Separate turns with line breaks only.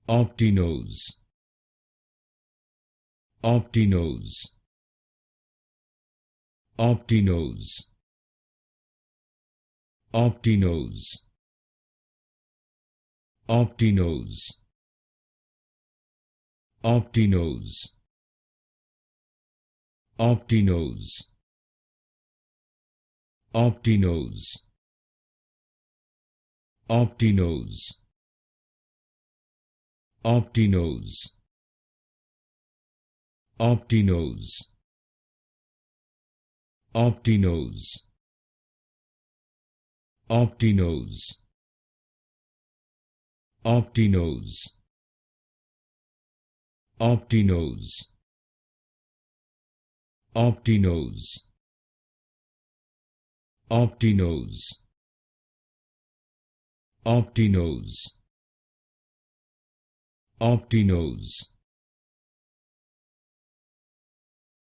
Optinose, Optinose, Optinose, Optinose, Optinose, Optinose, Optinose, Optinose, Optinose, Optinose, Optinose, Optinose, Optinose, Optinose, Optinose, Optinose, Optinose, Optinose, Optinose,